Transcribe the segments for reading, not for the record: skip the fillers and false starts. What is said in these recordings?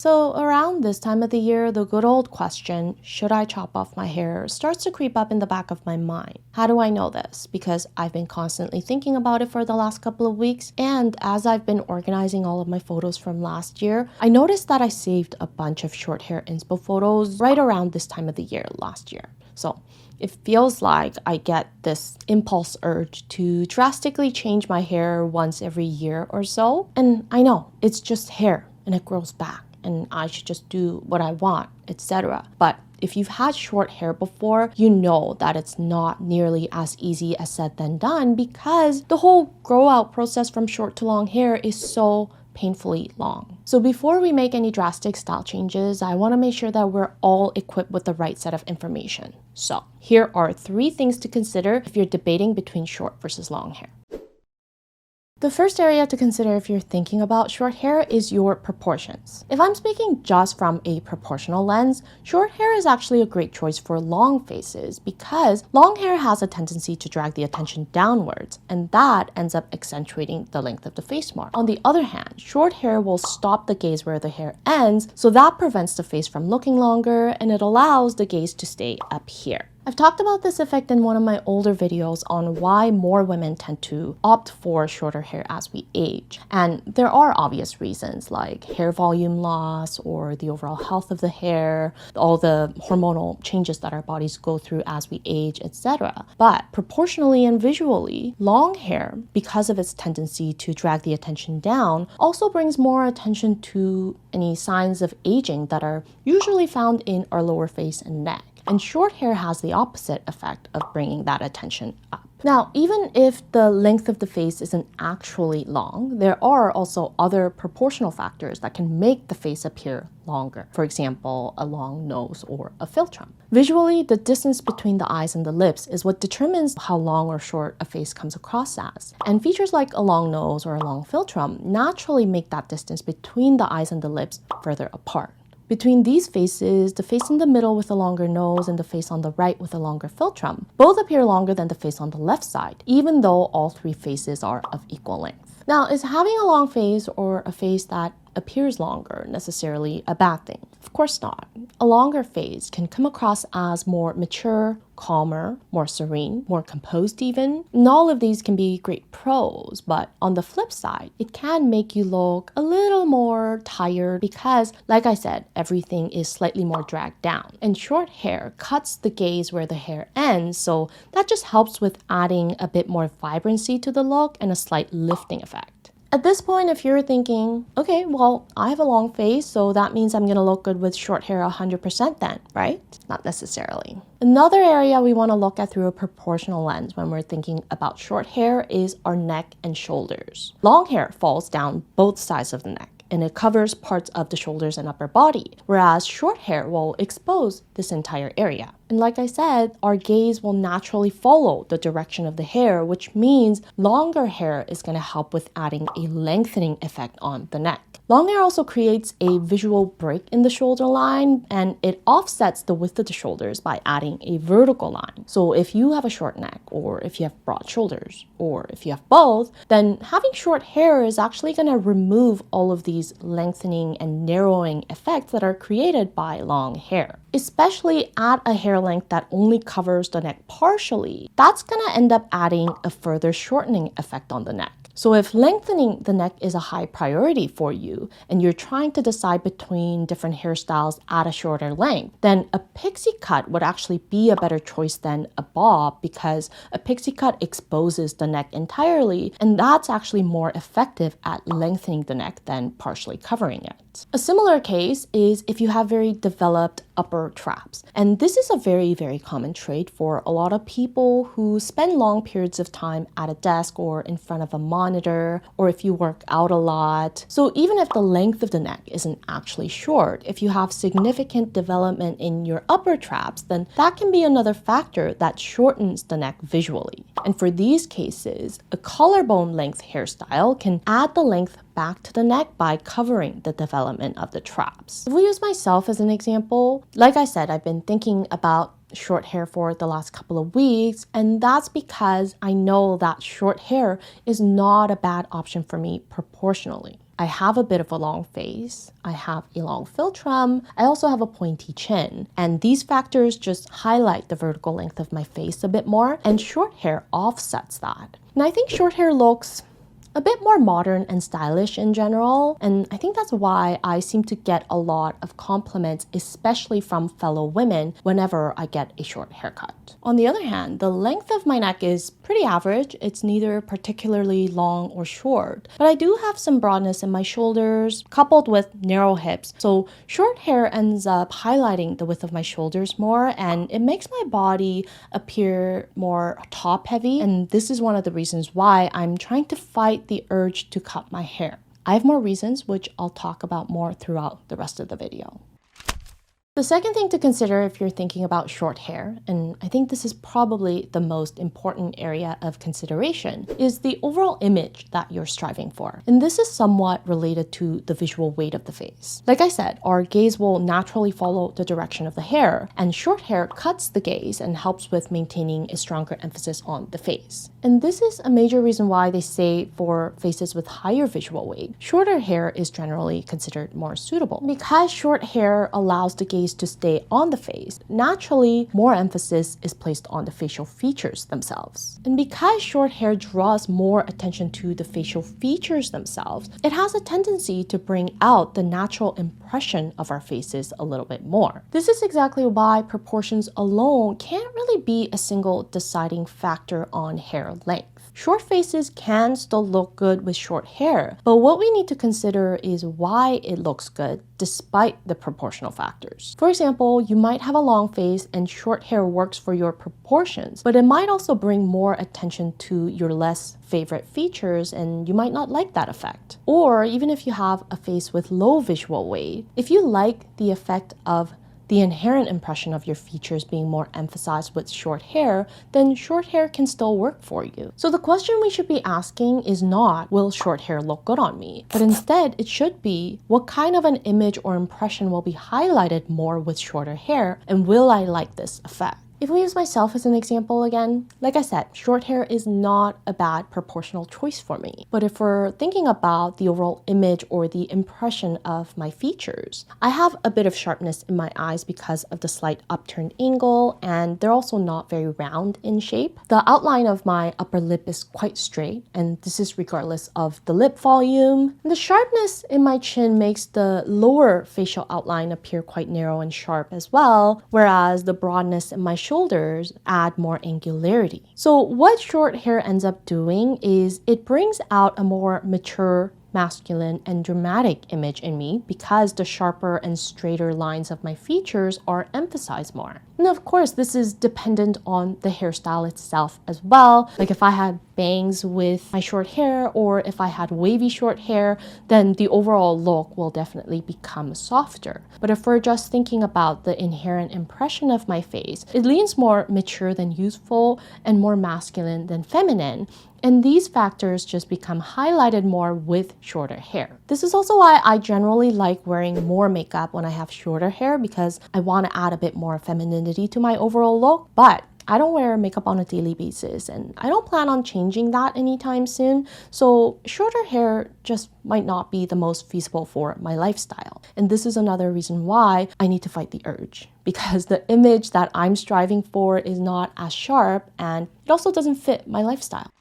So around this time of the year, the good old question, should I chop off my hair, starts to creep up in the back of my mind. How do I know this? Because I've been constantly thinking about it for the last couple of weeks, and as I've been organizing all of my photos from last year, I noticed that I saved a bunch of short hair inspo photos right around this time of the year last year. So it feels like I get this impulse urge to drastically change my hair once every year or so. And I know it's just hair and it grows back, and I should just do what I want, etc. But if you've had short hair before, you know that it's not nearly as easy as said than done, because the whole grow out process from short to long hair is so painfully long. So before we make any drastic style changes, I want to make sure that we're all equipped with the right set of information. So here are 3 things to consider if you're debating between short versus long hair. The first area to consider if you're thinking about short hair is your proportions. If I'm speaking just from a proportional lens, short hair is actually a great choice for long faces because long hair has a tendency to drag the attention downwards, and that ends up accentuating the length of the face more. On the other hand, short hair will stop the gaze where the hair ends, so that prevents the face from looking longer, and it allows the gaze to stay up here. I've talked about this effect in one of my older videos on why more women tend to opt for shorter hair as we age. And there are obvious reasons like hair volume loss or the overall health of the hair, all the hormonal changes that our bodies go through as we age, etc. But proportionally and visually, long hair, because of its tendency to drag the attention down, also brings more attention to any signs of aging that are usually found in our lower face and neck. And short hair has the opposite effect of bringing that attention up. Now, even if the length of the face isn't actually long, there are also other proportional factors that can make the face appear longer. For example, a long nose or a philtrum. Visually, the distance between the eyes and the lips is what determines how long or short a face comes across as. And features like a long nose or a long philtrum naturally make that distance between the eyes and the lips further apart. Between these faces, the face in the middle with a longer nose and the face on the right with a longer philtrum both appear longer than the face on the left side, even though all 3 faces are of equal length. Now, is having a long face or a face that appears longer necessarily a bad thing? Of course not. A longer face can come across as more mature, calmer, more serene, more composed even. And all of these can be great pros, but on the flip side, it can make you look a little more tired because, like I said, everything is slightly more dragged down. And short hair cuts the gaze where the hair ends, so that just helps with adding a bit more vibrancy to the look and a slight lifting effect. At this point, if you're thinking, okay, well, I have a long face, so that means I'm gonna look good with short hair 100% then, right? Not necessarily. Another area we wanna look at through a proportional lens when we're thinking about short hair is our neck and shoulders. Long hair falls down both sides of the neck, and it covers parts of the shoulders and upper body, whereas short hair will expose this entire area. And like I said, our gaze will naturally follow the direction of the hair, which means longer hair is going to help with adding a lengthening effect on the neck. Long hair also creates a visual break in the shoulder line, and it offsets the width of the shoulders by adding a vertical line. So if you have a short neck, or if you have broad shoulders, or if you have both, then having short hair is actually going to remove all of these lengthening and narrowing effects that are created by long hair. Especially at a hair length that only covers the neck partially, that's going to end up adding a further shortening effect on the neck. So if lengthening the neck is a high priority for you and you're trying to decide between different hairstyles at a shorter length, then a pixie cut would actually be a better choice than a bob, because a pixie cut exposes the neck entirely, and that's actually more effective at lengthening the neck than partially covering it. A similar case is if you have very developed upper traps. And this is a very, very common trait for a lot of people who spend long periods of time at a desk or in front of a monitor, or if you work out a lot. So even if the length of the neck isn't actually short, if you have significant development in your upper traps, then that can be another factor that shortens the neck visually. And for these cases, a collarbone length hairstyle can add the length back to the neck by covering the development of the traps. If we use myself as an example, like I said, I've been thinking about short hair for the last couple of weeks, and that's because I know that short hair is not a bad option for me proportionally. I have a bit of a long face, I have a long philtrum, I also have a pointy chin, and these factors just highlight the vertical length of my face a bit more, and short hair offsets that. And I think short hair looks a bit more modern and stylish in general, and I think that's why I seem to get a lot of compliments, especially from fellow women, whenever I get a short haircut. On the other hand, the length of my neck is pretty average. It's neither particularly long or short, but I do have some broadness in my shoulders coupled with narrow hips, so short hair ends up highlighting the width of my shoulders more, and it makes my body appear more top heavy, and this is one of the reasons why I'm trying to fight the urge to cut my hair. I have more reasons, which I'll talk about more throughout the rest of the video. The second thing to consider if you're thinking about short hair, and I think this is probably the most important area of consideration, is the overall image that you're striving for. And this is somewhat related to the visual weight of the face. Like I said, our gaze will naturally follow the direction of the hair, and short hair cuts the gaze and helps with maintaining a stronger emphasis on the face. And this is a major reason why they say for faces with higher visual weight, shorter hair is generally considered more suitable. Because short hair allows the gaze to stay on the face, naturally more emphasis is placed on the facial features themselves. And because short hair draws more attention to the facial features themselves, it has a tendency to bring out the natural impression of our faces a little bit more. This is exactly why proportions alone can't really be a single deciding factor on hair length. Short faces can still look good with short hair, but what we need to consider is why it looks good despite the proportional factors. For example, you might have a long face and short hair works for your proportions, but it might also bring more attention to your less favorite features and you might not like that effect. Or even if you have a face with low visual weight, if you like the effect of the inherent impression of your features being more emphasized with short hair, then short hair can still work for you. So the question we should be asking is not, will short hair look good on me? But instead, it should be, what kind of an image or impression will be highlighted more with shorter hair, and will I like this effect? If we use myself as an example again, like I said, short hair is not a bad proportional choice for me. But if we're thinking about the overall image or the impression of my features, I have a bit of sharpness in my eyes because of the slight upturned angle, and they're also not very round in shape. The outline of my upper lip is quite straight, and this is regardless of the lip volume. And the sharpness in my chin makes the lower facial outline appear quite narrow and sharp as well, whereas the broadness in my shoulders add more angularity. So what short hair ends up doing is it brings out a more mature, masculine, and dramatic image in me because the sharper and straighter lines of my features are emphasized more. And of course, this is dependent on the hairstyle itself as well. Like if I had bangs with my short hair or if I had wavy short hair, then the overall look will definitely become softer. But if we're just thinking about the inherent impression of my face, it leans more mature than youthful and more masculine than feminine. And these factors just become highlighted more with shorter hair. This is also why I generally like wearing more makeup when I have shorter hair, because I want to add a bit more femininity to my overall look. But I don't wear makeup on a daily basis, and I don't plan on changing that anytime soon. So shorter hair just might not be the most feasible for my lifestyle. And this is another reason why I need to fight the urge, because the image that I'm striving for is not as sharp, and it also doesn't fit my lifestyle.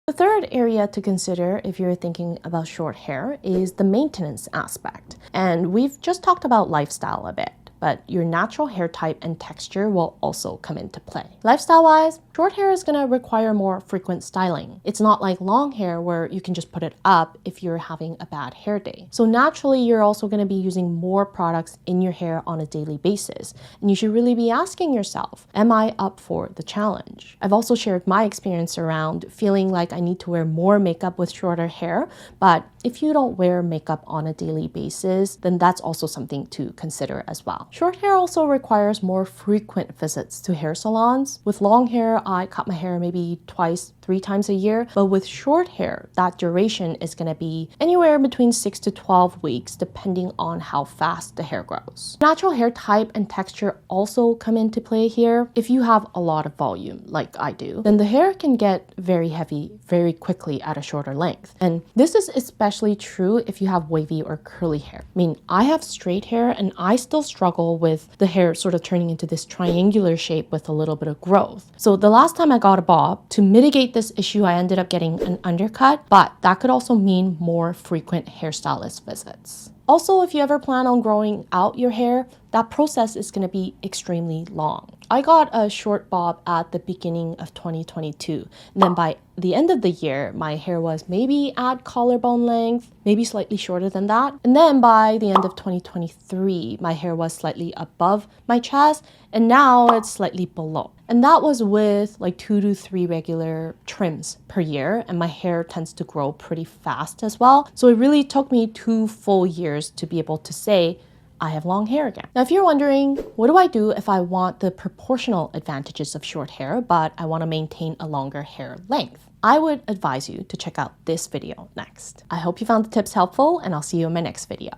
The third area to consider if you're thinking about short hair is the maintenance aspect. And we've just talked about lifestyle a bit, but your natural hair type and texture will also come into play. Lifestyle-wise, short hair is going to require more frequent styling. It's not like long hair where you can just put it up if you're having a bad hair day. So naturally, you're also going to be using more products in your hair on a daily basis. And you should really be asking yourself, am I up for the challenge? I've also shared my experience around feeling like I need to wear more makeup with shorter hair, but if you don't wear makeup on a daily basis, then that's also something to consider as well. well. Short hair also requires more frequent visits to hair salons. With long hair, I cut my hair maybe twice, 3 times a year, but with short hair, that duration is going to be anywhere between 6 to 12 weeks, depending on how fast the hair grows. Natural hair type and texture also come into play here. If you have a lot of volume, like I do, then the hair can get very heavy very quickly at a shorter length. And this is especially true if you have wavy or curly hair. I mean, I have straight hair and I still struggle with the hair sort of turning into this triangular shape with a little bit of growth. So the last time I got a bob, to mitigate this issue, I ended up getting an undercut, but that could also mean more frequent hairstylist visits. Also, if you ever plan on growing out your hair, that process is going to be extremely long. I got a short bob at the beginning of 2022. And then by the end of the year, my hair was maybe at collarbone length, maybe slightly shorter than that. And then by the end of 2023, my hair was slightly above my chest, and now it's slightly below. And that was with like 2 to 3 regular trims per year, and my hair tends to grow pretty fast as well. So it really took me 2 full years to be able to say, I have long hair again. Now, if you're wondering, what do I do if I want the proportional advantages of short hair, but I want to maintain a longer hair length? I would advise you to check out this video next. I hope you found the tips helpful, and I'll see you in my next video.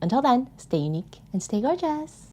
Until then, stay unique and stay gorgeous.